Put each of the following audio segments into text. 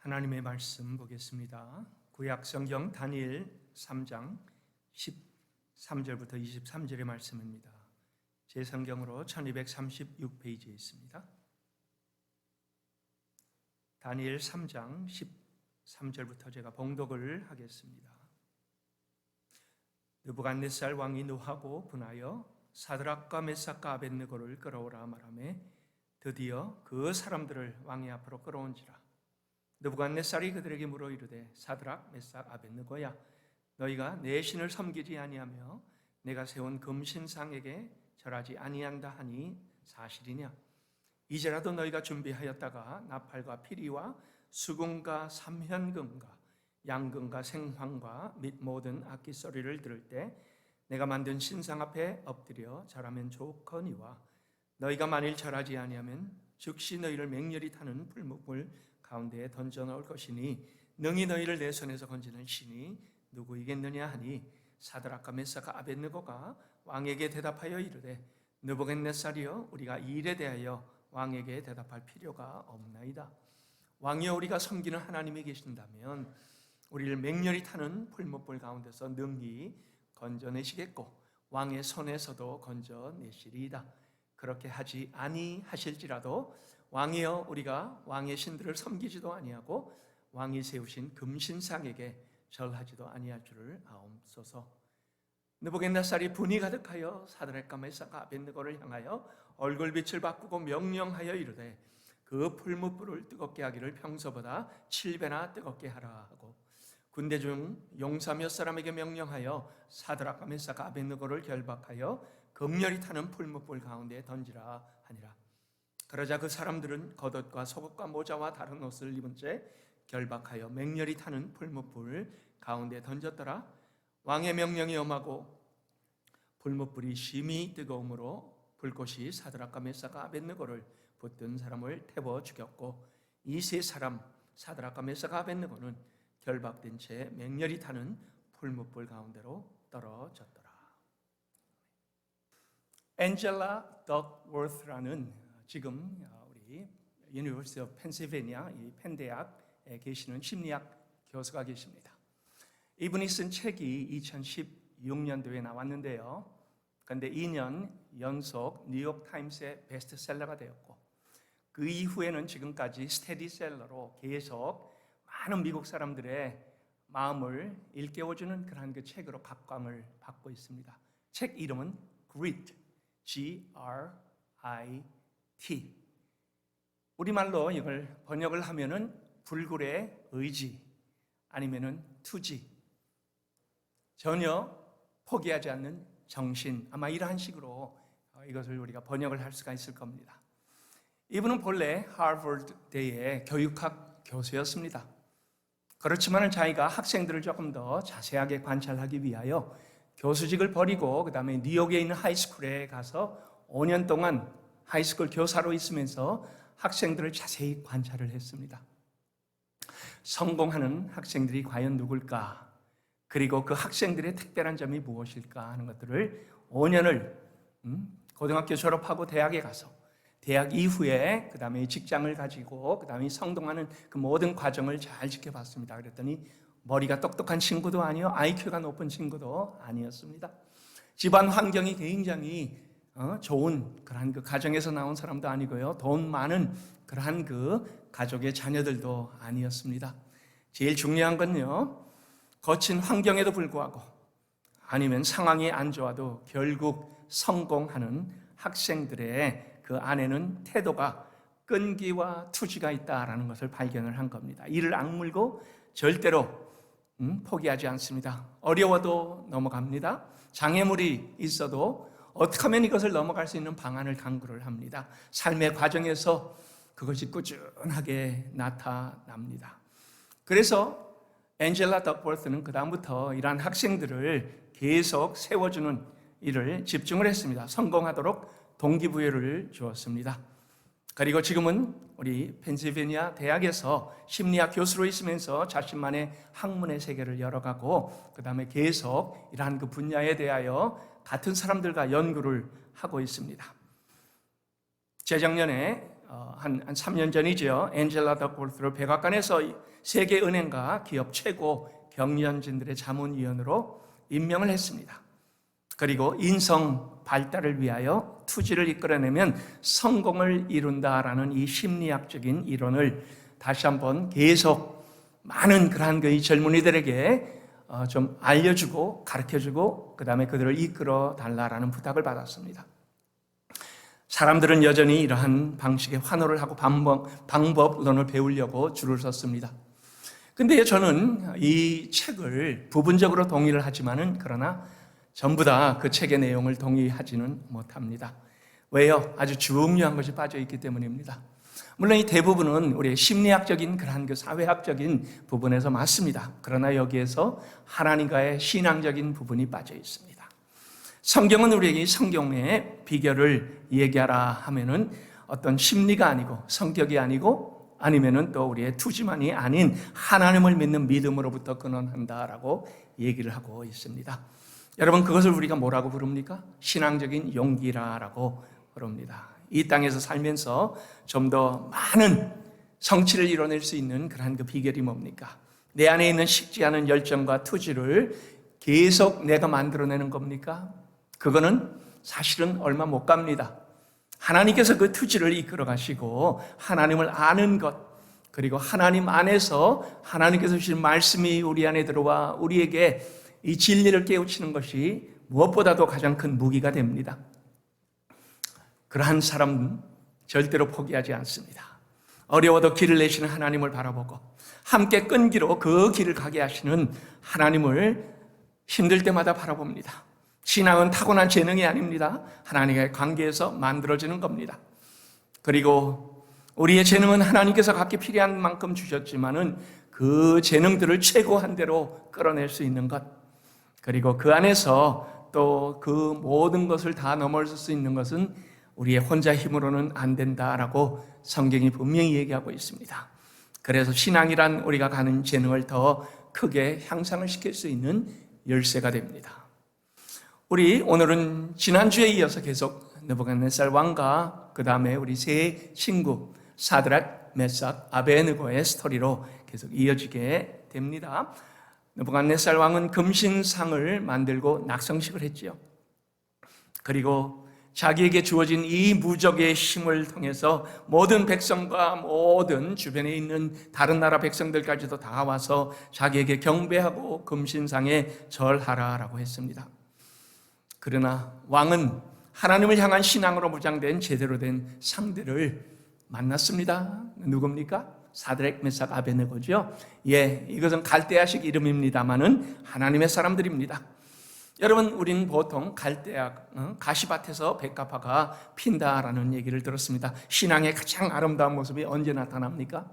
하나님의 말씀 보겠습니다. 구약 성경 다니엘 3장 13절부터 23절의 말씀입니다. 제 성경으로 1236페이지에 있습니다. 다니엘 3장 13절부터 제가 봉독을 하겠습니다. 느부갓네살 왕이 노하고 분하여 사드락과 메삭과 아벳느고를 끌어오라 말하며 드디어 그 사람들을 왕의 앞으로 끌어온지라. 느부갓네살이 그들에게 물어 이르되 사드락 메삭 아벳느고야, 너희가 내 신을 섬기지 아니하며 내가 세운 금신상에게 절하지 아니한다 하니 사실이냐? 이제라도 너희가 준비하였다가 나팔과 피리와 수금과 삼현금과 양금과 생황과 및 모든 악기 소리를 들을 때 내가 만든 신상 앞에 엎드려 절하면 좋거니와, 너희가 만일 절하지 아니하면 즉시 너희를 맹렬히 타는 풀무불 가운데에 던져 넣을 것이니 능히 너희를 내 손에서 건지는 신이 누구이겠느냐 하니, 사드락과 메삭과 아벳느고가 왕에게 대답하여 이르되 느부갓네살이여, 우리가 이 일에 대하여 왕에게 대답할 필요가 없나이다. 왕이여, 우리가 섬기는 하나님이 계신다면 우리를 맹렬히 타는 풀무불 가운데서 능히 건져내시겠고 왕의 손에서도 건져내시리이다. 그렇게 하지 아니하실지라도 왕이여, 우리가 왕의 신들을 섬기지도 아니하고 왕이 세우신 금신상에게 절하지도 아니할 줄을 아옵소서. 느부갓네살이 분이 가득하여 사드락과 메삭과 아벳느고를 향하여 얼굴빛을 바꾸고 명령하여 이르되 그 풀무불을 뜨겁게 하기를 평소보다 7배나 뜨겁게 하라 하고, 군대 중 용사 몇 사람에게 명령하여 사드락과 메삭과 아벳느고를 결박하여 극렬히 타는 풀무불 가운데에 던지라 하니라. 그러자 그 사람들은 겉옷과 속옷과 모자와 다른 옷을 입은 채 결박하여 맹렬히 타는 풀무불 가운데에 던졌더라. 왕의 명령이 엄하고 풀무불이 심히 뜨거움으로 불꽃이 사드락과 메삭과 아벳느고를 붙든 사람을 태워 죽였고, 이 세 사람 사드락과 메삭과 아벳느고는 결박된 채 맹렬히 타는 풀무불 가운데로 떨어졌더라. 앤젤라 덕워스라는 지금 우리 유니버시티 오브 펜실베니아 이 펜대학에 계시는 심리학 교수가 계십니다. 이분이 쓴 책이 2016년도에 나왔는데요. 그런데 2년 연속 뉴욕타임스의 베스트셀러가 되었고, 그 이후에는 지금까지 스테디셀러로 계속 많은 미국 사람들의 마음을 일깨워주는 그런 그 책으로 각광을 받고 있습니다. 책 이름은 Grit, G-R-I-T. 우리말로 이걸 번역을 하면은 불굴의 의지, 아니면은 투지, 전혀 포기하지 않는 정신, 아마 이러한 식으로 이것을 우리가 번역을 할 수가 있을 겁니다. 이분은 본래 하버드대의 교육학 교수였습니다. 그렇지만 자기가 학생들을 조금 더 자세하게 관찰하기 위하여 교수직을 버리고 그 다음에 뉴욕에 있는 하이스쿨에 가서 5년 동안 하이스쿨 교사로 있으면서 학생들을 자세히 관찰을 했습니다. 성공하는 학생들이 과연 누굴까? 그리고 그 학생들의 특별한 점이 무엇일까 하는 것들을 5년을 고등학교 졸업하고 대학에 가서 대학 이후에 그 다음에 직장을 가지고 그 다음에 성공하는 그 모든 과정을 잘 지켜봤습니다. 그랬더니 머리가 똑똑한 친구도 아니요, IQ가 높은 친구도 아니었습니다. 집안 환경이 굉장히 좋은 그러한 그 가정에서 나온 사람도 아니고요, 돈 많은 그러한 그 가족의 자녀들도 아니었습니다. 제일 중요한 건요, 거친 환경에도 불구하고 아니면 상황이 안 좋아도 결국 성공하는 학생들의 그 안에는 태도가 끈기와 투지가 있다라는 것을 발견을 한 겁니다. 이를 악물고 절대로 포기하지 않습니다. 어려워도 넘어갑니다. 장애물이 있어도 어떻게 하면 이것을 넘어갈 수 있는 방안을 강구를 합니다. 삶의 과정에서 그것이 꾸준하게 나타납니다. 그래서 앤젤라 덕워스는 그 다음부터 이러한 학생들을 계속 세워주는 일을 집중을 했습니다. 성공하도록 동기부여를 주었습니다. 그리고 지금은 우리 펜실베니아 대학에서 심리학 교수로 있으면서 자신만의 학문의 세계를 열어가고 그 다음에 계속 이러한 그 분야에 대하여 같은 사람들과 연구를 하고 있습니다. 재작년에 한 3년 전이죠. 엔젤라 더볼트를 백악관에서 세계은행가 기업 최고 경영진들의 자문위원으로 임명을 했습니다. 그리고 인성 발달을 위하여 투지를 이끌어내면 성공을 이룬다라는 이 심리학적인 이론을 다시 한번 계속 많은 그러한 그 젊은이들에게 좀 알려주고 가르쳐주고 그 다음에 그들을 이끌어 달라라는 부탁을 받았습니다. 사람들은 여전히 이러한 방식에 환호를 하고 방법론을 배우려고 줄을 섰습니다. 근데 저는 이 책을 부분적으로 동의를 하지만은 그러나 전부 다 그 책의 내용을 동의하지는 못합니다. 왜요? 아주 중요한 것이 빠져 있기 때문입니다. 물론 이 대부분은 우리의 심리학적인 그러한 그 사회학적인 부분에서 맞습니다. 그러나 여기에서 하나님과의 신앙적인 부분이 빠져 있습니다. 성경은 우리에게 성경의 비결을 얘기하라 하면은 어떤 심리가 아니고 성격이 아니고 아니면은 또 우리의 투지만이 아닌 하나님을 믿는 믿음으로부터 근원한다라고 얘기를 하고 있습니다. 여러분, 그것을 우리가 뭐라고 부릅니까? 신앙적인 용기라고 부릅니다. 이 땅에서 살면서 좀 더 많은 성취를 이뤄낼 수 있는 그러한 그 비결이 뭡니까? 내 안에 있는 식지 않은 열정과 투지를 계속 내가 만들어내는 겁니까? 그거는 사실은 얼마 못 갑니다. 하나님께서 그 투지를 이끌어 가시고 하나님을 아는 것, 그리고 하나님 안에서 하나님께서 주신 말씀이 우리 안에 들어와 우리에게 이 진리를 깨우치는 것이 무엇보다도 가장 큰 무기가 됩니다. 그러한 사람은 절대로 포기하지 않습니다. 어려워도 길을 내시는 하나님을 바라보고 함께 끈기로 그 길을 가게 하시는 하나님을 힘들 때마다 바라봅니다. 신앙은 타고난 재능이 아닙니다. 하나님과의 관계에서 만들어지는 겁니다. 그리고 우리의 재능은 하나님께서 각기 필요한 만큼 주셨지만은 그 재능들을 최고한 대로 끌어낼 수 있는 것, 그리고 그 안에서 또 그 모든 것을 다 넘어설 수 있는 것은 우리의 혼자 힘으로는 안 된다라고 성경이 분명히 얘기하고 있습니다. 그래서 신앙이란 우리가 가는 재능을 더 크게 향상을 시킬 수 있는 열쇠가 됩니다. 우리 오늘은 지난주에 이어서 계속 느부갓네살 왕과 그 다음에 우리 세 친구 사드락, 메삭, 아베느고의 스토리로 계속 이어지게 됩니다. 느부갓네살 왕은 금신상을 만들고 낙성식을 했지요. 그리고 자기에게 주어진 이 무적의 힘을 통해서 모든 백성과 모든 주변에 있는 다른 나라 백성들까지도 다 와서 자기에게 경배하고 금신상에 절하라라고 했습니다. 그러나 왕은 하나님을 향한 신앙으로 무장된 제대로 된 상대를 만났습니다. 누굽니까? 사드락, 메삭, 아베느고죠. 이것은 갈대아식 이름입니다만은 하나님의 사람들입니다. 여러분, 우리는 보통 갈대아, 가시밭에서 백합화가 핀다라는 얘기를 들었습니다. 신앙의 가장 아름다운 모습이 언제 나타납니까?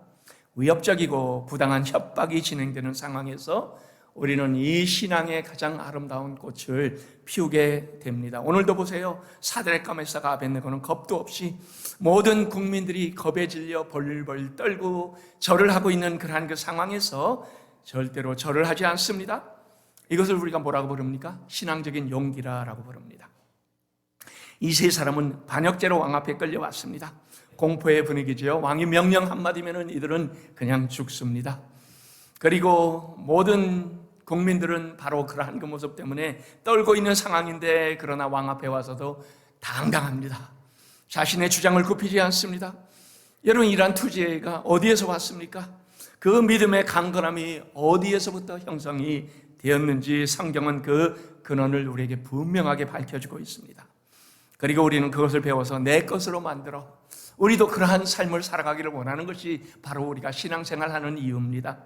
위협적이고 부당한 협박이 진행되는 상황에서 우리는 이 신앙의 가장 아름다운 꽃을 피우게 됩니다. 오늘도 보세요. 사드락과 메삭과 아벳네고는 겁도 없이 모든 국민들이 겁에 질려 벌벌 떨고 절을 하고 있는 그러한 그 상황에서 절대로 절을 하지 않습니다. 이것을 우리가 뭐라고 부릅니까? 신앙적인 용기라고 부릅니다. 이 세 사람은 반역죄로 왕 앞에 끌려왔습니다. 공포의 분위기죠. 왕이 명령 한마디면 이들은 그냥 죽습니다. 그리고 모든 국민들은 바로 그러한 그 모습 때문에 떨고 있는 상황인데, 그러나 왕 앞에 와서도 당당합니다. 자신의 주장을 굽히지 않습니다. 여러분, 이러한 투지가 어디에서 왔습니까? 그 믿음의 강건함이 어디에서부터 형성이 되었는지 성경은 그 근원을 우리에게 분명하게 밝혀주고 있습니다. 그리고 우리는 그것을 배워서 내 것으로 만들어 우리도 그러한 삶을 살아가기를 원하는 것이 바로 우리가 신앙생활하는 이유입니다.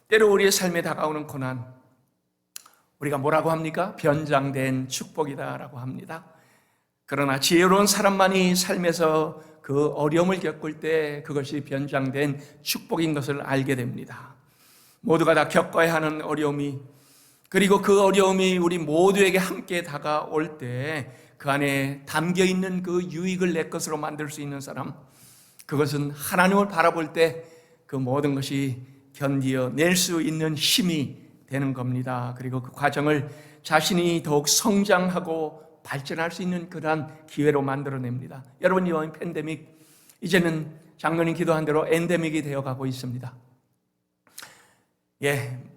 때로 우리의 삶에 다가오는 고난, 우리가 뭐라고 합니까? 변장된 축복이다라고 합니다. 그러나 지혜로운 사람만이 삶에서 그 어려움을 겪을 때 그것이 변장된 축복인 것을 알게 됩니다. 모두가 다 겪어야 하는 어려움이, 그리고 그 어려움이 우리 모두에게 함께 다가올 때 그 안에 담겨있는 그 유익을 내 것으로 만들 수 있는 사람, 그것은 하나님을 바라볼 때 그 모든 것이 견디어낼 수 있는 힘이 되는 겁니다. 그리고 그 과정을 자신이 더욱 성장하고 발전할 수 있는 그러한 기회로 만들어냅니다. 여러분, 이번 팬데믹, 이제는 장로님 기도한 대로 엔데믹이 되어가고 있습니다.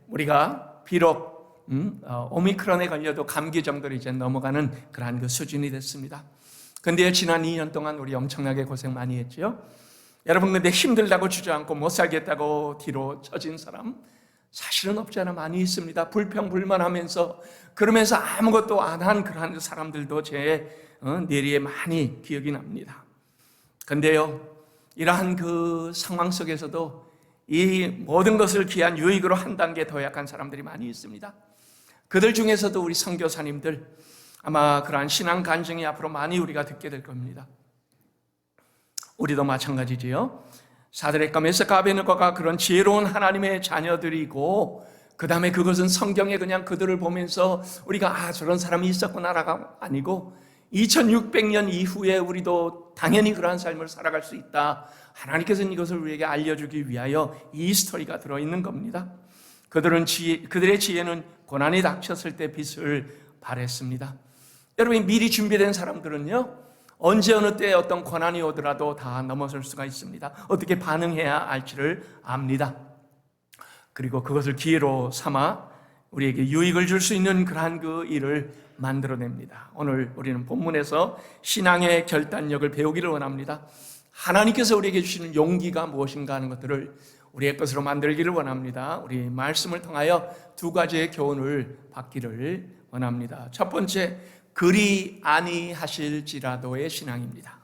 우리가 비록 오미크론에 걸려도 감기 정도로 이제 넘어가는 그러한 그 수준이 됐습니다. 근데 지난 2년 동안 우리 엄청나게 고생 많이 했죠. 여러분, 근데 힘들다고 주저앉고 못 살겠다고 뒤로 처진 사람 사실은 없지 않아 많이 있습니다. 불평불만하면서 그러면서 아무것도 안 한 그러한 사람들도 제 뇌리에 많이 기억이 납니다. 근데요, 이러한 그 상황 속에서도 이 모든 것을 귀한 유익으로 한 단계 더 약한 사람들이 많이 있습니다. 그들 중에서도 우리 선교사님들, 아마 그러한 신앙 간증이 앞으로 많이 우리가 듣게 될 겁니다. 우리도 마찬가지지요. 사드락과 메삭과 아벳느고가 그런 지혜로운 하나님의 자녀들이고, 그 다음에 그것은 성경에 그냥 그들을 보면서 우리가 저런 사람이 있었구나라가 아니고 2600년 이후에 우리도 당연히 그러한 삶을 살아갈 수 있다. 하나님께서는 이것을 우리에게 알려주기 위하여 이 스토리가 들어있는 겁니다. 그들의 지혜는 고난이 닥쳤을 때 빛을 발했습니다. 여러분, 미리 준비된 사람들은요, 언제 어느 때 어떤 고난이 오더라도 다 넘어설 수가 있습니다. 어떻게 반응해야 할지를 압니다. 그리고 그것을 기회로 삼아 우리에게 유익을 줄 수 있는 그러한 그 일을 만들어냅니다. 오늘 우리는 본문에서 신앙의 결단력을 배우기를 원합니다. 하나님께서 우리에게 주시는 용기가 무엇인가 하는 것들을 우리의 것으로 만들기를 원합니다. 우리 말씀을 통하여 두 가지의 교훈을 받기를 원합니다. 첫 번째, 그리 아니하실지라도의 신앙입니다.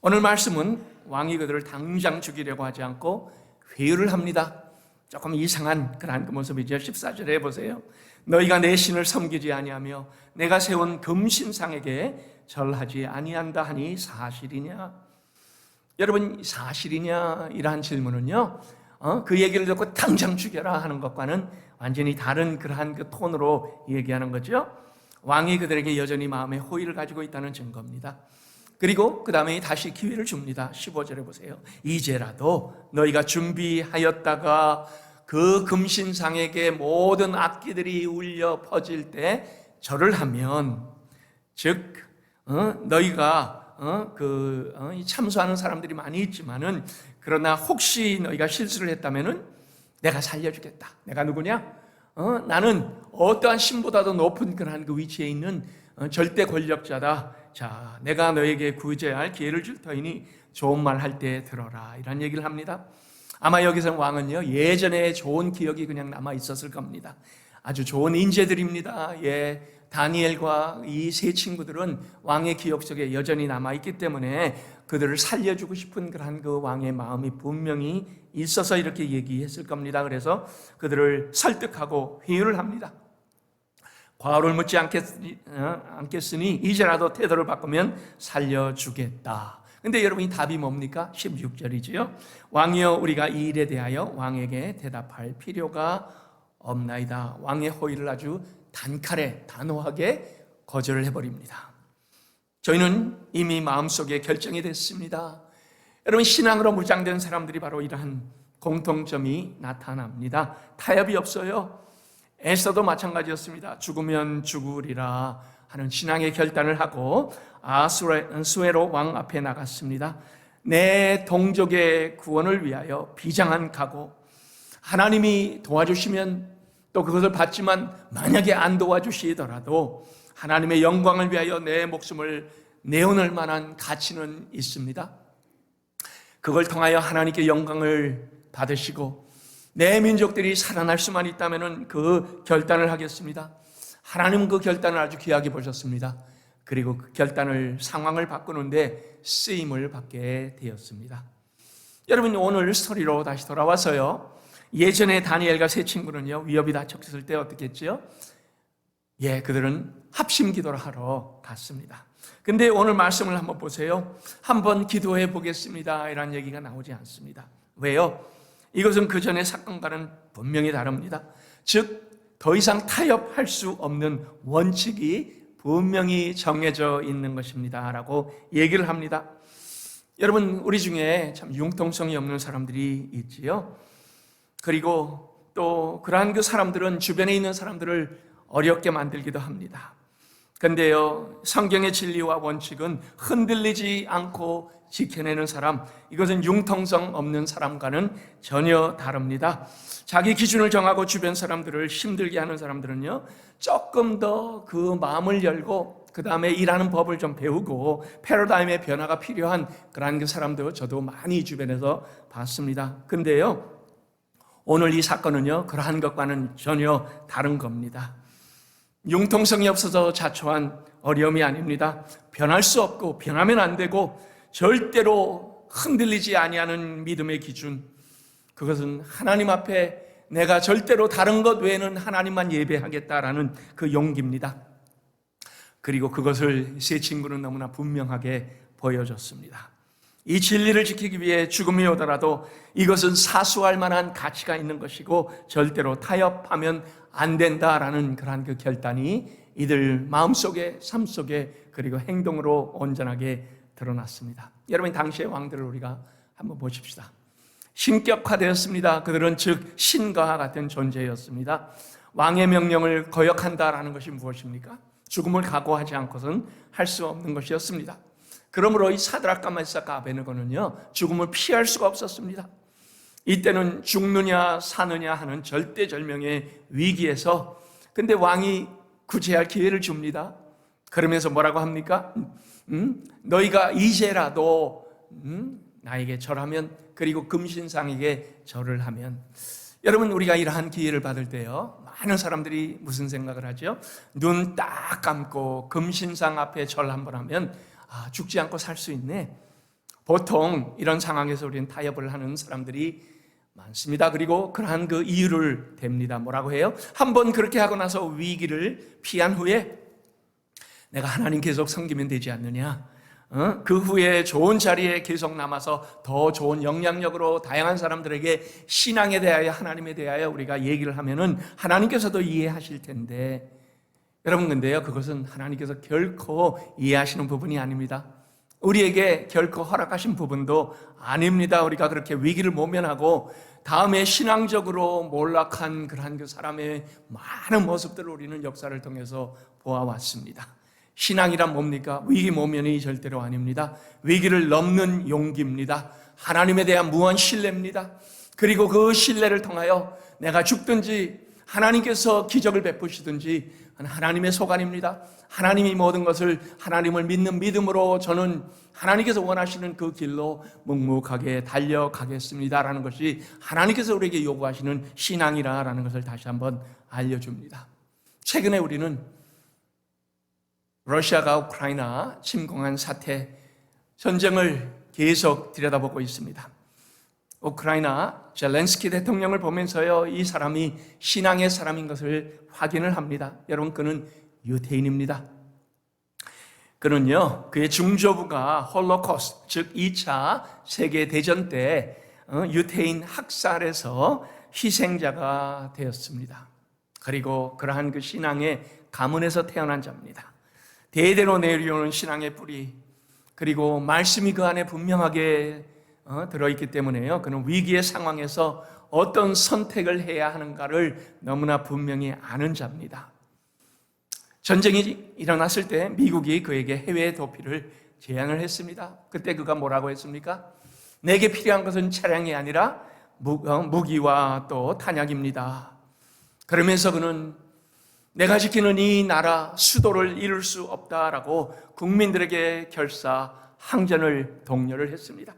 오늘 말씀은 왕이 그들을 당장 죽이려고 하지 않고 회유를 합니다. 조금 이상한 그런 그 모습이죠. 14절에 보세요. 너희가 내 신을 섬기지 아니하며 내가 세운 금신상에게 절하지 아니한다 하니 사실이냐? 여러분, 사실이냐? 이러한 질문은요, 그 얘기를 듣고 당장 죽여라 하는 것과는 완전히 다른 그러한 그 톤으로 얘기하는 거죠. 왕이 그들에게 여전히 마음의 호의를 가지고 있다는 증거입니다. 그리고 그 다음에 다시 기회를 줍니다. 15절에 보세요. 이제라도 너희가 준비하였다가 그 금신상에게 모든 악기들이 울려 퍼질 때 절을 하면, 즉 너희가 참소하는 사람들이 많이 있지만은, 그러나 혹시 너희가 실수를 했다면은 내가 살려주겠다. 내가 누구냐? 나는 어떠한 신보다도 높은 그런 그 위치에 있는 절대 권력자다. 자, 내가 너에게 구제할 기회를 줄 터이니 좋은 말 할 때 들어라. 이런 얘기를 합니다. 아마 여기서 왕은요, 예전에 좋은 기억이 그냥 남아 있었을 겁니다. 아주 좋은 인재들입니다. 다니엘과 이 세 친구들은 왕의 기억 속에 여전히 남아 있기 때문에 그들을 살려주고 싶은 그런 그 왕의 마음이 분명히 있어서 이렇게 얘기했을 겁니다. 그래서 그들을 설득하고 회유를 합니다. 과오를 묻지 않겠으니 이제라도 태도를 바꾸면 살려주겠다. 근데 여러분이 답이 뭡니까? 16절이지요. 왕이여, 우리가 이 일에 대하여 왕에게 대답할 필요가 없나이다. 왕의 호의를 아주 단호하게 거절을 해버립니다. 저희는 이미 마음속에 결정이 됐습니다. 여러분, 신앙으로 무장된 사람들이 바로 이러한 공통점이 나타납니다. 타협이 없어요. 에서도 마찬가지였습니다. 죽으면 죽으리라 하는 신앙의 결단을 하고 아수에로 왕 앞에 나갔습니다. 내 동족의 구원을 위하여 비장한 각오, 하나님이 도와주시면 또 그것을 받지만 만약에 안 도와주시더라도 하나님의 영광을 위하여 내 목숨을 내어놓을 만한 가치는 있습니다. 그걸 통하여 하나님께 영광을 받으시고 내 민족들이 살아날 수만 있다면 그 결단을 하겠습니다. 하나님은 그 결단을 아주 귀하게 보셨습니다. 그리고 그 결단을, 상황을 바꾸는데 쓰임을 받게 되었습니다. 여러분, 오늘 스토리로 다시 돌아와서요, 예전에 다니엘과 세 친구는요, 위협이 닥쳤을 때 어떻게 했죠? 그들은 합심 기도를 하러 갔습니다. 근데 오늘 말씀을 한번 보세요. 한번 기도해 보겠습니다 이런 얘기가 나오지 않습니다. 왜요? 이것은 그 전의 사건과는 분명히 다릅니다. 즉, 더 이상 타협할 수 없는 원칙이 분명히 정해져 있는 것입니다 라고 얘기를 합니다. 여러분, 우리 중에 참 융통성이 없는 사람들이 있지요. 그리고 또 그러한 그 사람들은 주변에 있는 사람들을 어렵게 만들기도 합니다. 근데요, 성경의 진리와 원칙은 흔들리지 않고 지켜내는 사람, 이것은 융통성 없는 사람과는 전혀 다릅니다. 자기 기준을 정하고 주변 사람들을 힘들게 하는 사람들은요, 조금 더 그 마음을 열고 그 다음에 일하는 법을 좀 배우고 패러다임의 변화가 필요한 그런 그 사람도 저도 많이 주변에서 봤습니다. 근데요, 오늘 이 사건은요, 그러한 것과는 전혀 다른 겁니다. 융통성이 없어서 자초한 어려움이 아닙니다. 변할 수 없고 변하면 안 되고 절대로 흔들리지 아니하는 믿음의 기준, 그것은 하나님 앞에 내가 절대로 다른 것 외에는 하나님만 예배하겠다라는 그 용기입니다. 그리고 그것을 세 친구는 너무나 분명하게 보여줬습니다. 이 진리를 지키기 위해 죽음이 오더라도 이것은 사수할 만한 가치가 있는 것이고 절대로 타협하면 안 된다라는 그러한 그 결단이 이들 마음속에, 삶 속에, 그리고 행동으로 온전하게 드러났습니다. 여러분, 당시의 왕들을 우리가 한번 보십시다. 신격화되었습니다. 그들은 즉 신과 같은 존재였습니다. 왕의 명령을 거역한다라는 것이 무엇입니까? 죽음을 각오하지 않고서는 할 수 없는 것이었습니다. 그러므로 이 사드락과 메삭과 아베느고는요, 죽음을 피할 수가 없었습니다. 이때는 죽느냐 사느냐 하는 절대절명의 위기에서, 근데 왕이 구제할 기회를 줍니다. 그러면서 뭐라고 합니까? 너희가 이제라도 나에게 절하면, 그리고 금신상에게 절을 하면. 여러분, 우리가 이러한 기회를 받을 때요, 많은 사람들이 무슨 생각을 하죠? 눈 딱 감고 금신상 앞에 절 한번 하면 죽지 않고 살 수 있네. 보통 이런 상황에서 우리는 타협을 하는 사람들이 많습니다. 그리고 그러한 그 이유를 댑니다. 뭐라고 해요? 한번 그렇게 하고 나서 위기를 피한 후에 내가 하나님 계속 섬기면 되지 않느냐? 그 후에 좋은 자리에 계속 남아서 더 좋은 영향력으로 다양한 사람들에게 신앙에 대하여, 하나님에 대하여 우리가 얘기를 하면은 하나님께서도 이해하실 텐데, 여러분, 근데요, 그것은 하나님께서 결코 이해하시는 부분이 아닙니다. 우리에게 결코 허락하신 부분도 아닙니다. 우리가 그렇게 위기를 모면하고 다음에 신앙적으로 몰락한 그러한 그 사람의 많은 모습들을 우리는 역사를 통해서 보아왔습니다. 신앙이란 뭡니까? 위기 모면이 절대로 아닙니다. 위기를 넘는 용기입니다. 하나님에 대한 무한 신뢰입니다. 그리고 그 신뢰를 통하여 내가 죽든지 하나님께서 기적을 베푸시든지 하나님의 소관입니다. 하나님이 모든 것을, 하나님을 믿는 믿음으로 저는 하나님께서 원하시는 그 길로 묵묵하게 달려가겠습니다라는 것이 하나님께서 우리에게 요구하시는 신앙이라는 것을 다시 한번 알려줍니다. 최근에 우리는 러시아가 우크라이나 침공한 사태, 전쟁을 계속 들여다보고 있습니다. 우크라이나 젤렌스키 대통령을 보면서요, 이 사람이 신앙의 사람인 것을 확인을 합니다. 여러분, 그는 유태인입니다. 그는요, 그의 중조부가 홀로코스트, 즉 2차 세계대전 때 유태인 학살에서 희생자가 되었습니다. 그리고 그러한 그 신앙의 가문에서 태어난 자입니다. 대대로 내려오는 신앙의 뿌리, 그리고 말씀이 그 안에 분명하게 들어있기 때문에요, 그는 위기의 상황에서 어떤 선택을 해야 하는가를 너무나 분명히 아는 자입니다. 전쟁이 일어났을 때 미국이 그에게 해외 도피를 제안을 했습니다. 그때 그가 뭐라고 했습니까? 내게 필요한 것은 차량이 아니라 무기와 또 탄약입니다. 그러면서 그는 내가 지키는 이 나라 수도를 잃을 수 없다라고 국민들에게 결사 항전을 독려를 했습니다.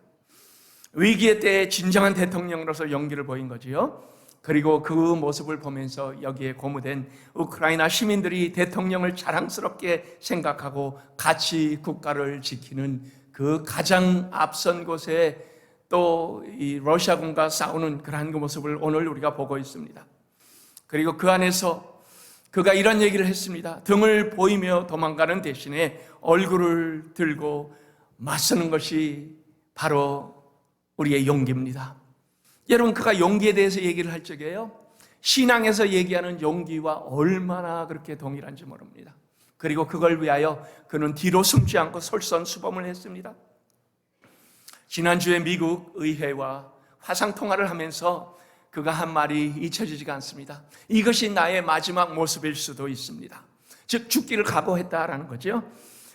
위기의 때에 진정한 대통령으로서 용기를 보인 거지요. 그리고 그 모습을 보면서 여기에 고무된 우크라이나 시민들이 대통령을 자랑스럽게 생각하고 같이 국가를 지키는 그 가장 앞선 곳에 또 이 러시아군과 싸우는 그러한 그 모습을 오늘 우리가 보고 있습니다. 그리고 그 안에서 그가 이런 얘기를 했습니다. 등을 보이며 도망가는 대신에 얼굴을 들고 맞서는 것이 바로 우리의 용기입니다. 여러분, 그가 용기에 대해서 얘기를 할 적에요, 신앙에서 얘기하는 용기와 얼마나 그렇게 동일한지 모릅니다. 그리고 그걸 위하여 그는 뒤로 숨지 않고 솔선수범을 했습니다. 지난주에 미국 의회와 화상통화를 하면서 그가 한 말이 잊혀지지가 않습니다. 이것이 나의 마지막 모습일 수도 있습니다. 즉 죽기를 각오했다라는 거죠.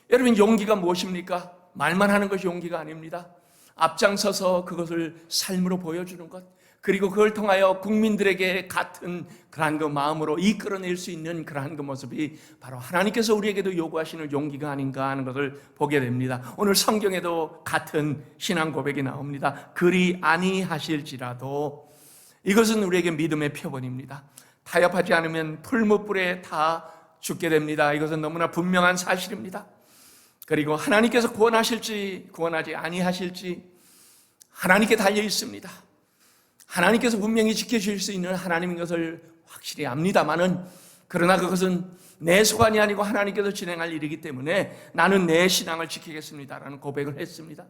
여러분, 용기가 무엇입니까? 말만 하는 것이 용기가 아닙니다. 앞장서서 그것을 삶으로 보여주는 것, 그리고 그걸 통하여 국민들에게 같은 그러한 그 마음으로 이끌어낼 수 있는 그러한 그 모습이 바로 하나님께서 우리에게도 요구하시는 용기가 아닌가 하는 것을 보게 됩니다. 오늘 성경에도 같은 신앙 고백이 나옵니다. 그리 아니하실지라도, 이것은 우리에게 믿음의 표본입니다. 타협하지 않으면 풀무불에 다 죽게 됩니다. 이것은 너무나 분명한 사실입니다. 그리고 하나님께서 구원하실지 구원하지 아니하실지 하나님께 달려 있습니다. 하나님께서 분명히 지켜주실 수 있는 하나님인 것을 확실히 압니다마는, 그러나 그것은 내 소관이 아니고 하나님께서 진행할 일이기 때문에 나는 내 신앙을 지키겠습니다라는 고백을 했습니다.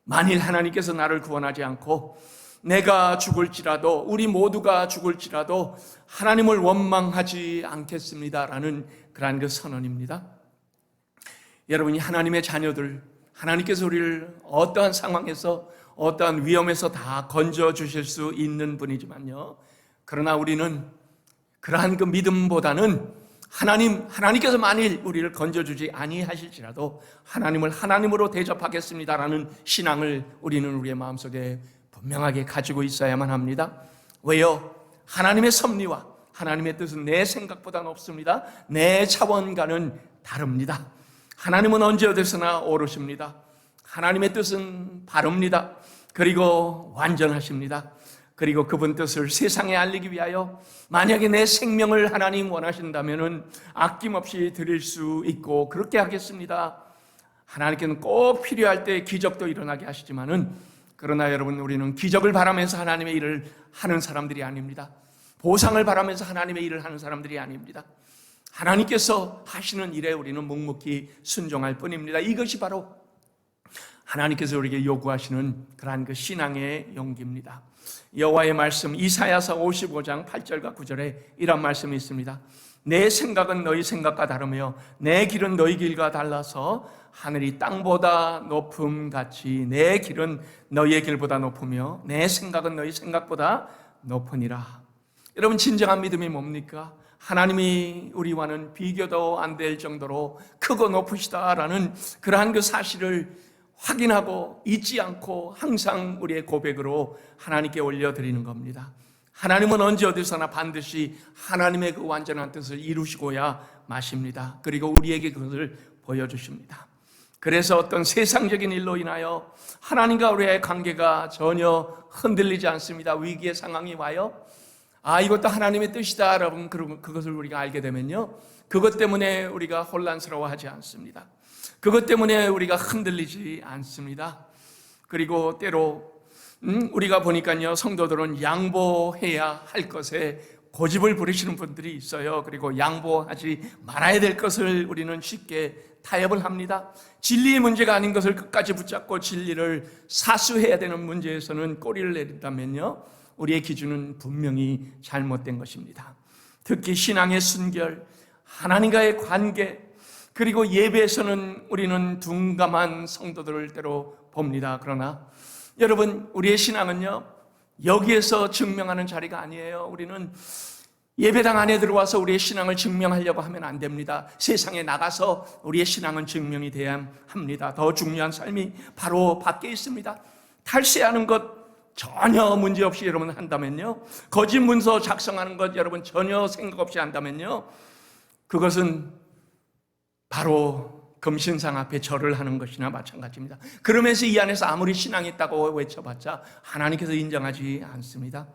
만일 하나님께서 나를 구원하지 않고 내가 죽을지라도, 우리 모두가 죽을지라도 하나님을 원망하지 않겠습니다라는 그러한 그 선언입니다. 여러분이 하나님의 자녀들, 하나님께서 우리를 어떠한 상황에서, 어떠한 위험에서 다 건져주실 수 있는 분이지만요, 그러나 우리는 그러한 그 믿음보다는 하나님께서 만일 우리를 건져주지 아니하실지라도 하나님을 하나님으로 대접하겠습니다라는 신앙을 우리는 우리의 마음속에 분명하게 가지고 있어야만 합니다. 왜요? 하나님의 섭리와 하나님의 뜻은 내 생각보다 높습니다. 내 차원과는 다릅니다. 하나님은 언제 어디서나 오르십니다. 하나님의 뜻은 바릅니다. 그리고 완전하십니다. 그리고 그분 뜻을 세상에 알리기 위하여 만약에 내 생명을 하나님 원하신다면 아낌없이 드릴 수 있고 그렇게 하겠습니다. 하나님께는 꼭 필요할 때 기적도 일어나게 하시지만은, 그러나 여러분, 우리는 기적을 바라면서 하나님의 일을 하는 사람들이 아닙니다. 보상을 바라면서 하나님의 일을 하는 사람들이 아닙니다. 하나님께서 하시는 일에 우리는 묵묵히 순종할 뿐입니다. 이것이 바로 하나님께서 우리에게 요구하시는 그러한 그 신앙의 용기입니다. 여호와의 말씀 이사야서 55장 8절과 9절에 이런 말씀이 있습니다. 내 생각은 너희 생각과 다르며 내 길은 너희 길과 달라서 하늘이 땅보다 높음 같이 내 길은 너희의 길보다 높으며 내 생각은 너희 생각보다 높으니라. 여러분, 진정한 믿음이 뭡니까? 하나님이 우리와는 비교도 안 될 정도로 크고 높으시다라는 그러한 그 사실을 확인하고 잊지 않고 항상 우리의 고백으로 하나님께 올려드리는 겁니다. 하나님은 언제 어디서나 반드시 하나님의 그 완전한 뜻을 이루시고야 마십니다. 그리고 우리에게 그것을 보여주십니다. 그래서 어떤 세상적인 일로 인하여 하나님과 우리의 관계가 전혀 흔들리지 않습니다. 위기의 상황이 와요. 이것도 하나님의 뜻이다, 여러분. 그것을 우리가 알게 되면요, 그것 때문에 우리가 혼란스러워하지 않습니다. 그것 때문에 우리가 흔들리지 않습니다. 그리고 때로 우리가 보니까요, 성도들은 양보해야 할 것에 고집을 부리시는 분들이 있어요. 그리고 양보하지 말아야 될 것을 우리는 쉽게 타협을 합니다. 진리의 문제가 아닌 것을 끝까지 붙잡고 진리를 사수해야 되는 문제에서는 꼬리를 내린다면요, 우리의 기준은 분명히 잘못된 것입니다. 특히 신앙의 순결, 하나님과의 관계, 그리고 예배에서는 우리는 둔감한 성도들을 때로 봅니다. 그러나 여러분, 우리의 신앙은요, 여기에서 증명하는 자리가 아니에요. 우리는 예배당 안에 들어와서 우리의 신앙을 증명하려고 하면 안 됩니다. 세상에 나가서 우리의 신앙은 증명이 돼야 합니다. 더 중요한 삶이 바로 밖에 있습니다. 탈세하는 것 전혀 문제없이 여러분 한다면요, 거짓 문서 작성하는 것 여러분 전혀 생각 없이 한다면요, 그것은 바로 금신상 앞에 절을 하는 것이나 마찬가지입니다. 그러면서 이 안에서 아무리 신앙이 있다고 외쳐봤자 하나님께서 인정하지 않습니다.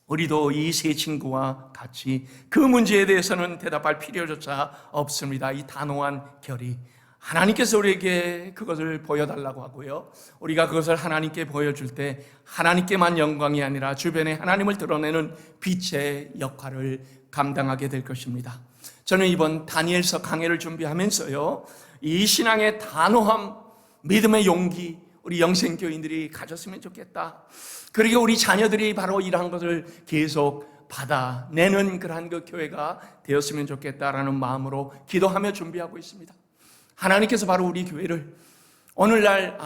우리도 이 세 친구와 같이 그 문제에 대해서는 대답할 필요조차 없습니다. 이 단호한 결의, 하나님께서 우리에게 그것을 보여달라고 하고요, 우리가 그것을 하나님께 보여줄 때 하나님께만 영광이 아니라 주변에 하나님을 드러내는 빛의 역할을 감당하게 될 것입니다. 저는 이번 다니엘서 강해를 준비하면서요, 이 신앙의 단호함, 믿음의 용기 우리 영생교인들이 가졌으면 좋겠다. 그리고 우리 자녀들이 바로 이러한 것을 계속 받아내는 그러한 그 교회가 되었으면 좋겠다라는 마음으로 기도하며 준비하고 있습니다. 하나님께서 바로 우리 교회를 오늘날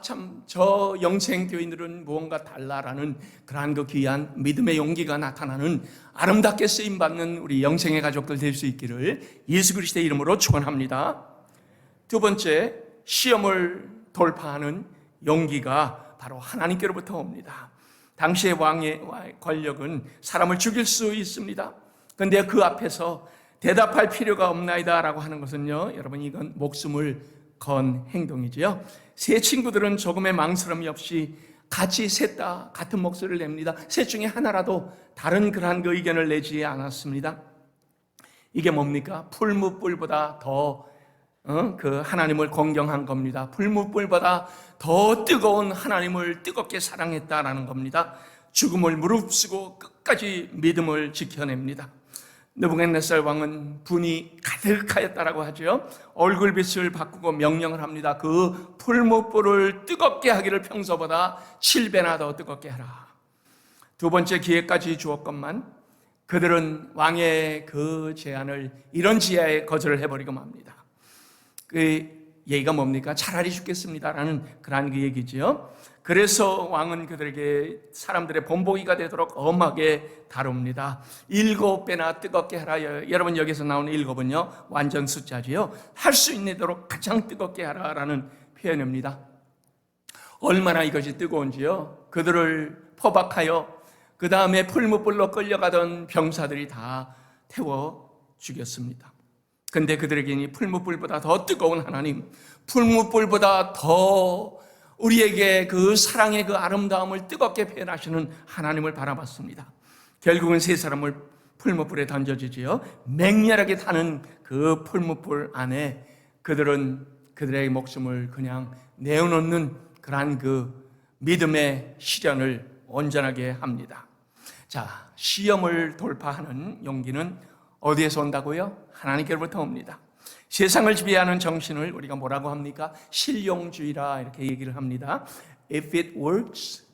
참 저 영생교인들은 무언가 달라라는 그러한 그 귀한 믿음의 용기가 나타나는 아름답게 쓰임받는 우리 영생의 가족들 될 수 있기를 예수 그리스도의 이름으로 축원합니다. 두 번째, 시험을 돌파하는 용기가 바로 하나님께로부터 옵니다. 당시의 왕의 권력은 사람을 죽일 수 있습니다. 그런데 그 앞에서 대답할 필요가 없나이다 라고 하는 것은요, 여러분, 이건 목숨을 건 행동이지요. 세 친구들은 조금의 망설임이 없이 같이 셋 다 같은 목소리를 냅니다. 셋 중에 하나라도 다른 그러한 그 의견을 내지 않았습니다. 이게 뭡니까? 풀무불보다 더 그 하나님을 공경한 겁니다. 풀무불보다 더 뜨거운 하나님을 뜨겁게 사랑했다라는 겁니다. 죽음을 무릅쓰고 끝까지 믿음을 지켜냅니다. 느부갓네살 왕은 분이 가득하였다라고 하죠. 얼굴빛을 바꾸고 명령을 합니다. 그 풀무불을 뜨겁게 하기를 평소보다 7배나 더 뜨겁게 하라. 두 번째 기회까지 주었건만 그들은 왕의 그 제안을 이런 지하에 거절을 해버리고 맙니다. 그 얘기가 뭡니까? 차라리 죽겠습니다라는 그런 그 얘기죠. 그래서 왕은 그들에게 사람들의 본보기가 되도록 엄하게 다룹니다. 7배나 뜨겁게 하라. 여러분, 여기서 나오는 7은요 완전 숫자지요. 할 수 있도록 가장 뜨겁게 하라라는 표현입니다. 얼마나 이것이 뜨거운지요. 그들을 포박하여 그 다음에 풀무불로 끌려가던 병사들이 다 태워 죽였습니다. 근데 그들에게는 풀무불보다 더 뜨거운 하나님, 풀무불보다 더 우리에게 그 사랑의 그 아름다움을 뜨겁게 표현하시는 하나님을 바라봤습니다. 결국은 세 사람을 풀무불에 던져지지요. 맹렬하게 타는 그 풀무불 안에 그들은 그들의 목숨을 그냥 내어놓는 그러한 그 믿음의 시련을 온전하게 합니다. 자, 시험을 돌파하는 용기는 어디에서 온다고요? 하나님께로부터 옵니다. 세상을 지배하는 정신을 우리가 뭐라고 합니까? 실용주의라 이렇게 얘기를 합니다. If it works,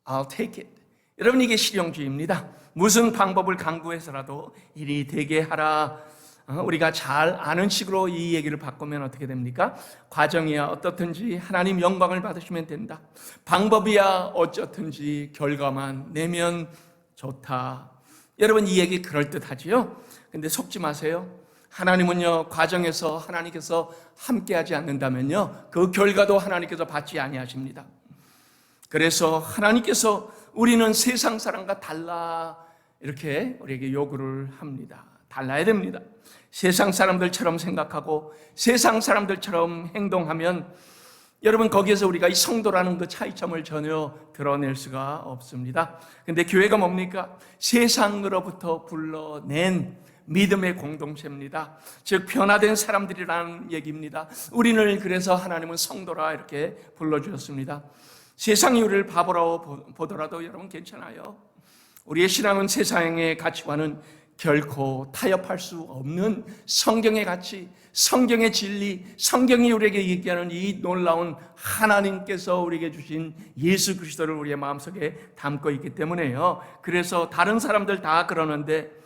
I'll take it. 여러분, 이게 실용주의입니다. 무슨 방법을 강구해서라도 이리 되게 하라. 우리가 잘 아는 식으로 이 얘기를 바꾸면 어떻게 됩니까? 과정이야 어떻든지 하나님 영광을 받으시면 된다. 방법이야 어쩌든지 결과만 내면 좋다. 여러분, 이 얘기 그럴듯하지요? 근데 속지 마세요. 하나님은요, 과정에서 하나님께서 함께하지 않는다면요, 그 결과도 하나님께서 받지 아니하십니다. 그래서 하나님께서 우리는 세상 사람과 달라 이렇게 우리에게 요구를 합니다. 달라야 됩니다. 세상 사람들처럼 생각하고 세상 사람들처럼 행동하면 여러분, 거기에서 우리가 이 성도라는 그 차이점을 전혀 드러낼 수가 없습니다. 근데 교회가 뭡니까? 세상으로부터 불러낸 믿음의 공동체입니다. 즉 변화된 사람들이라는 얘기입니다. 우리를 그래서 하나님은 성도라 이렇게 불러주셨습니다. 세상이 우리를 바보라고 보더라도 여러분 괜찮아요. 우리의 신앙은 세상의 가치와는 결코 타협할 수 없는 성경의 가치, 성경의 진리, 성경이 우리에게 얘기하는 이 놀라운 하나님께서 우리에게 주신 예수 그리스도를 우리의 마음속에 담고 있기 때문에요. 그래서 다른 사람들 다 그러는데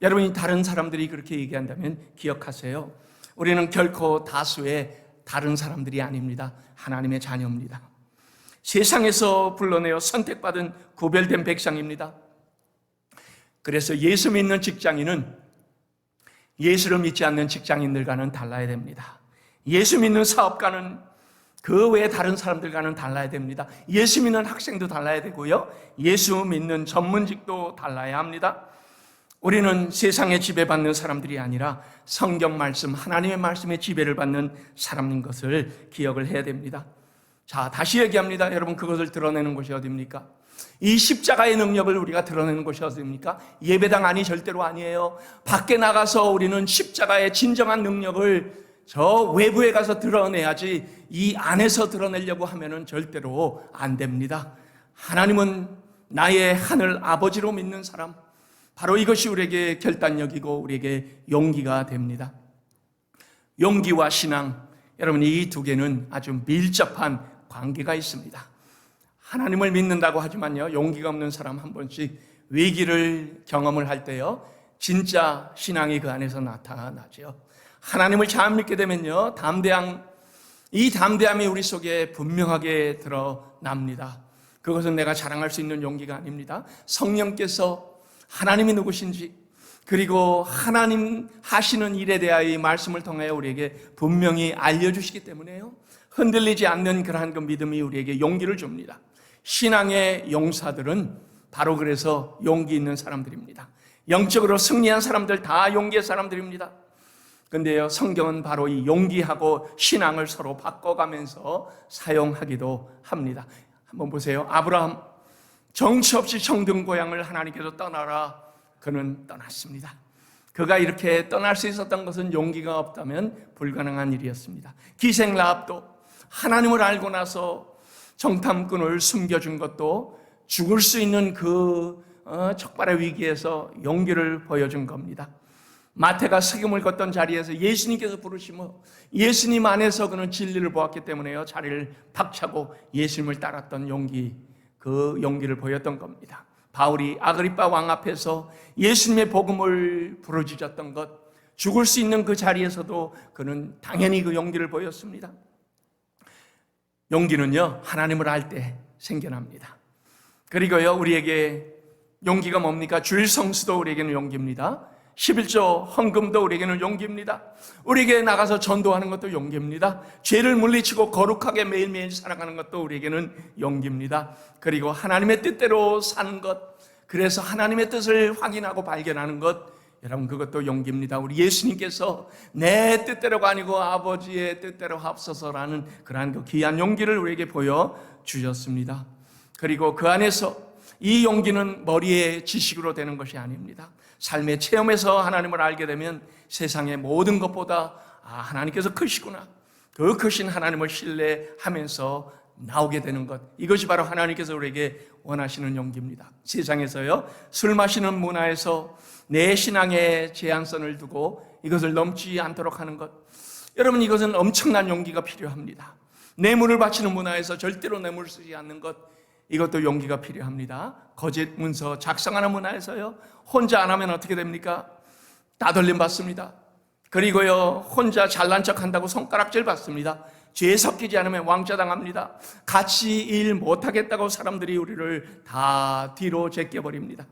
여러분이 다른 사람들이 그렇게 얘기한다면 기억하세요. 우리는 결코 다수의 다른 사람들이 아닙니다. 하나님의 자녀입니다. 세상에서 불러내어 선택받은 구별된 백성입니다. 그래서 예수 믿는 직장인은 예수를 믿지 않는 직장인들과는 달라야 됩니다. 예수 믿는 사업가는 그 외에 다른 사람들과는 달라야 됩니다. 예수 믿는 학생도 달라야 되고요. 예수 믿는 전문직도 달라야 합니다. 우리는 세상에 지배받는 사람들이 아니라 성경 말씀, 하나님의 말씀에 지배를 받는 사람인 것을 기억을 해야 됩니다. 자, 다시 얘기합니다. 여러분, 그것을 드러내는 곳이 어디입니까? 이 십자가의 능력을 우리가 드러내는 곳이 어디입니까? 예배당 안이 절대로 아니에요. 밖에 나가서 우리는 십자가의 진정한 능력을 저 외부에 가서 드러내야지 이 안에서 드러내려고 하면은 절대로 안 됩니다. 하나님은 나의 하늘 아버지로 믿는 사람, 바로 이것이 우리에게 결단력이고 우리에게 용기가 됩니다. 용기와 신앙, 여러분, 이 두 개는 아주 밀접한 관계가 있습니다. 하나님을 믿는다고 하지만요, 용기가 없는 사람 한 번씩 위기를 경험을 할 때요, 진짜 신앙이 그 안에서 나타나죠. 하나님을 잘 믿게 되면요, 담대한 이 담대함이 우리 속에 분명하게 드러납니다. 그것은 내가 자랑할 수 있는 용기가 아닙니다. 성령께서 하나님이 누구신지, 그리고 하나님 하시는 일에 대하여 이 말씀을 통하여 우리에게 분명히 알려주시기 때문에요, 흔들리지 않는 그러한 그 믿음이 우리에게 용기를 줍니다. 신앙의 용사들은 바로 그래서 용기 있는 사람들입니다. 영적으로 승리한 사람들 다 용기의 사람들입니다. 근데요, 성경은 바로 이 용기하고 신앙을 서로 바꿔가면서 사용하기도 합니다. 한번 보세요. 아브라함, 정처 없이 정든 고향을 하나님께서 떠나라, 그는 떠났습니다. 그가 이렇게 떠날 수 있었던 것은 용기가 없다면 불가능한 일이었습니다. 기생 라합도 하나님을 알고 나서 정탐꾼을 숨겨준 것도 죽을 수 있는 그 척발의 위기에서 용기를 보여준 겁니다. 마태가 세금을 걷던 자리에서 예수님께서 부르시며 예수님 안에서 그는 진리를 보았기 때문에요, 자리를 박차고 예수님을 따랐던 용기, 그 용기를 보였던 겁니다. 바울이 아그리빠 왕 앞에서 예수님의 복음을 부르짖었던 것, 죽을 수 있는 그 자리에서도 그는 당연히 그 용기를 보였습니다. 용기는요, 하나님을 알 때 생겨납니다. 그리고요, 우리에게 용기가 뭡니까? 주일 성수도 우리에게는 용기입니다. 11조 헌금도 우리에게는 용기입니다. 우리에게 나가서 전도하는 것도 용기입니다. 죄를 물리치고 거룩하게 매일매일 살아가는 것도 우리에게는 용기입니다. 그리고 하나님의 뜻대로 사는 것, 그래서 하나님의 뜻을 확인하고 발견하는 것, 여러분 그것도 용기입니다. 우리 예수님께서 내 뜻대로가 아니고 아버지의 뜻대로 합소서라는 그러한 그 귀한 용기를 우리에게 보여주셨습니다. 그리고 그 안에서 이 용기는 머리의 지식으로 되는 것이 아닙니다. 삶의 체험에서 하나님을 알게 되면 세상의 모든 것보다 하나님께서 크시구나, 그 크신 하나님을 신뢰하면서 나오게 되는 것, 이것이 바로 하나님께서 우리에게 원하시는 용기입니다. 세상에서요, 술 마시는 문화에서 내 신앙에 제한선을 두고 이것을 넘지 않도록 하는 것, 여러분 이것은 엄청난 용기가 필요합니다. 뇌물을 바치는 문화에서 절대로 뇌물을 쓰지 않는 것, 이것도 용기가 필요합니다. 거짓 문서 작성하는 문화에서요, 혼자 안 하면 어떻게 됩니까? 따돌림 받습니다. 그리고요, 혼자 잘난 척 한다고 손가락질 받습니다. 죄에 섞이지 않으면 왕따 당합니다. 같이 일 못하겠다고 사람들이 우리를 다 뒤로 제껴버립니다.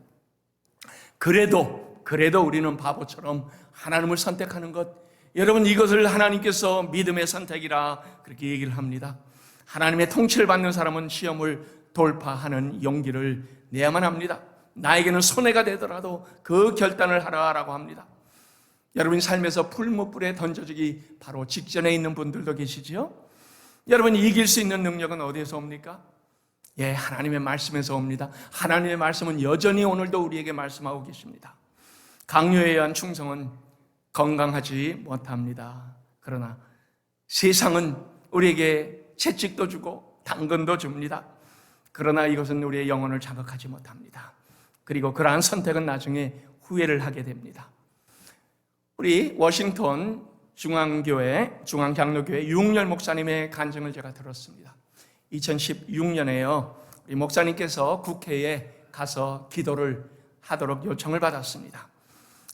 그래도 우리는 바보처럼 하나님을 선택하는 것, 여러분 이것을 하나님께서 믿음의 선택이라 그렇게 얘기를 합니다. 하나님의 통치를 받는 사람은 시험을 돌파하는 용기를 내야만 합니다. 나에게는 손해가 되더라도 그 결단을 하라라고 합니다. 여러분 삶에서 풀무불에 던져지기 바로 직전에 있는 분들도 계시죠? 여러분이 이길 수 있는 능력은 어디에서 옵니까? 예, 하나님의 말씀에서 옵니다. 하나님의 말씀은 여전히 오늘도 우리에게 말씀하고 계십니다. 강요에 의한 충성은 건강하지 못합니다. 그러나 세상은 우리에게 채찍도 주고 당근도 줍니다. 그러나 이것은 우리의 영혼을 자극하지 못합니다. 그리고 그러한 선택은 나중에 후회를 하게 됩니다. 우리 워싱턴 중앙장로교회 유흥열 목사님의 간증을 제가 들었습니다. 2016년에요, 우리 목사님께서 국회에 가서 기도를 하도록 요청을 받았습니다.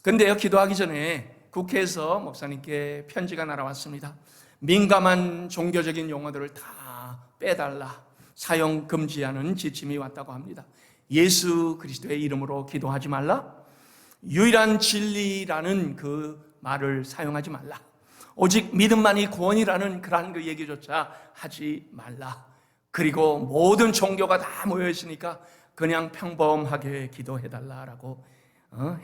근데요, 기도하기 전에 국회에서 목사님께 편지가 날아왔습니다. 민감한 종교적인 용어들을 다 빼달라, 사용 금지하는 지침이 왔다고 합니다. 예수 그리스도의 이름으로 기도하지 말라, 유일한 진리라는 그 말을 사용하지 말라, 오직 믿음만이 구원이라는 그러한 그 얘기조차 하지 말라, 그리고 모든 종교가 다 모여 있으니까 그냥 평범하게 기도해달라라고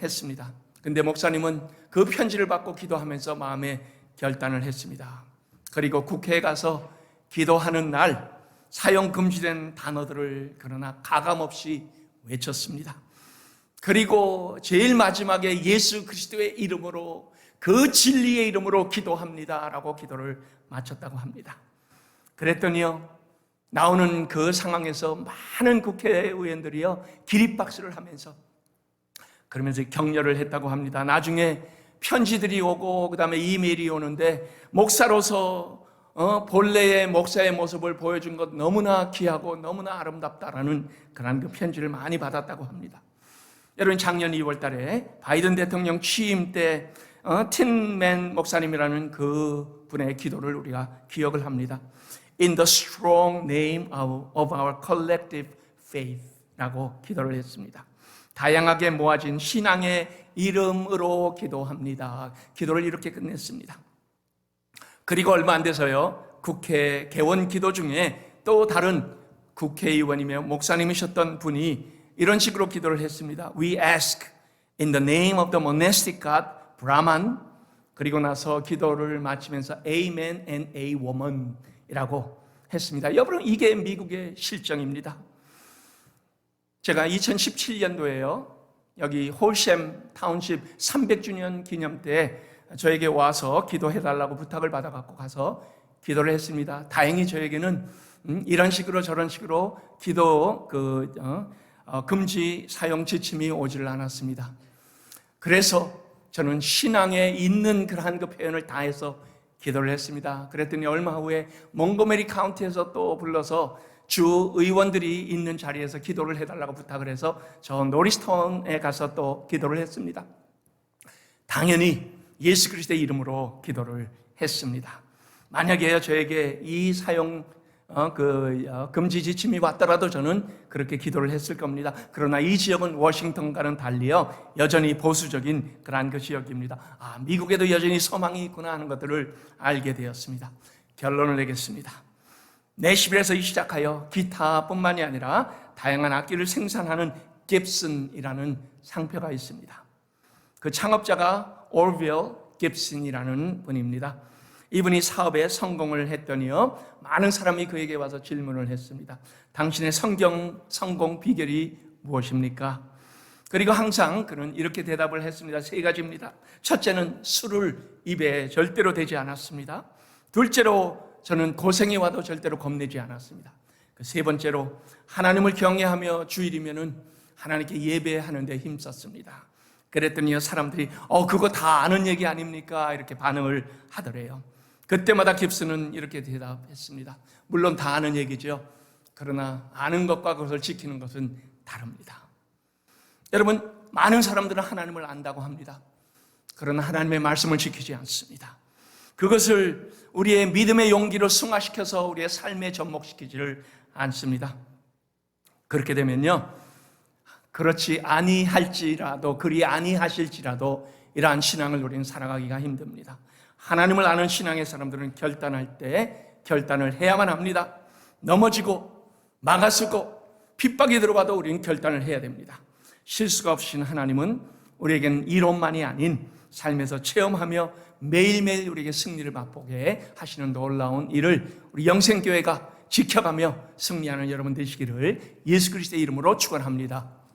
했습니다. 근데 목사님은 그 편지를 받고 기도하면서 마음에 결단을 했습니다. 그리고 국회에 가서 기도하는 날 사용 금지된 단어들을 그러나 가감없이 외쳤습니다. 그리고 제일 마지막에 예수 그리스도의 이름으로, 그 진리의 이름으로 기도합니다 라고 기도를 마쳤다고 합니다. 그랬더니요, 나오는 그 상황에서 많은 국회의원들이요 기립박수를 하면서 그러면서 격려를 했다고 합니다. 나중에 편지들이 오고 그 다음에 이메일이 오는데 목사로서 본래의 목사의 모습을 보여준 것 너무나 귀하고 너무나 아름답다라는 그런 그 편지를 많이 받았다고 합니다. 여러분 작년 2월 달에 바이든 대통령 취임 때 틴맨 목사님이라는 그 분의 기도를 우리가 기억을 합니다. In the strong name of our collective faith 라고 기도를 했습니다. 다양하게 모아진 신앙의 이름으로 기도합니다. 기도를 이렇게 끝냈습니다. 그리고 얼마 안 돼서요, 국회 개원 기도 중에 또 다른 국회의원이며 목사님이셨던 분이 이런 식으로 기도를 했습니다. We ask in the name of the monastic god Brahman. 그리고 나서 기도를 마치면서 Amen and a woman 이라고 했습니다. 여러분, 이게 미국의 실정입니다. 제가 2017년도에요, 여기 홀샘 타운십 300주년 기념 때 저에게 와서 기도해달라고 부탁을 받아갖고 가서 기도를 했습니다. 다행히 저에게는 이런 식으로 저런 식으로 기도 금지 사용 지침이 오지를 않았습니다. 그래서 저는 신앙에 있는 그러한 그 표현을 다해서 기도를 했습니다. 그랬더니 얼마 후에 몽고메리 카운티에서 또 불러서 주 의원들이 있는 자리에서 기도를 해달라고 부탁을 해서 저 노리스타운에 가서 또 기도를 했습니다. 당연히 예수 그리스도의 이름으로 기도를 했습니다. 만약에 저에게 이 사용 금지 지침이 왔더라도 저는 그렇게 기도를 했을 겁니다. 그러나 이 지역은 워싱턴과는 달리요, 여전히 보수적인 그러한 그 지역입니다. 미국에도 여전히 소망이 있구나 하는 것들을 알게 되었습니다. 결론을 내겠습니다. 내시빌에서 시작하여 기타뿐만이 아니라 다양한 악기를 생산하는 깁슨이라는 상표가 있습니다. 그 창업자가 올빌 깁슨이라는 분입니다. 이분이 사업에 성공을 했더니요, 많은 사람이 그에게 와서 질문을 했습니다. 당신의 성공 비결이 무엇입니까? 그리고 항상 그는 이렇게 대답을 했습니다. 3가지입니다. 첫째는 술을 입에 절대로 대지 않았습니다. 둘째로 저는 고생이 와도 절대로 겁내지 않았습니다. 세 번째로 하나님을 경외하며 주일이면은 하나님께 예배하는 데 힘썼습니다. 그랬더니 사람들이 그거 다 아는 얘기 아닙니까? 이렇게 반응을 하더래요. 그때마다 깁슨은 이렇게 대답했습니다. 물론 다 아는 얘기죠. 그러나 아는 것과 그것을 지키는 것은 다릅니다. 여러분, 많은 사람들은 하나님을 안다고 합니다. 그러나 하나님의 말씀을 지키지 않습니다. 그것을 우리의 믿음의 용기로 승화시켜서 우리의 삶에 접목시키지를 않습니다. 그렇게 되면요, 그렇지 아니할지라도, 그리 아니하실지라도 이러한 신앙을 우리는 살아가기가 힘듭니다. 하나님을 아는 신앙의 사람들은 결단할 때 결단을 해야만 합니다. 넘어지고 막아서고 핍박이 들어와도 우리는 결단을 해야 됩니다. 실수가 없으신 하나님은 우리에게는 이론만이 아닌 삶에서 체험하며 매일매일 우리에게 승리를 맛보게 하시는 놀라운 일을 우리 영생교회가 지켜가며 승리하는 여러분 되시기를 예수 그리스도의 이름으로 축원합니다.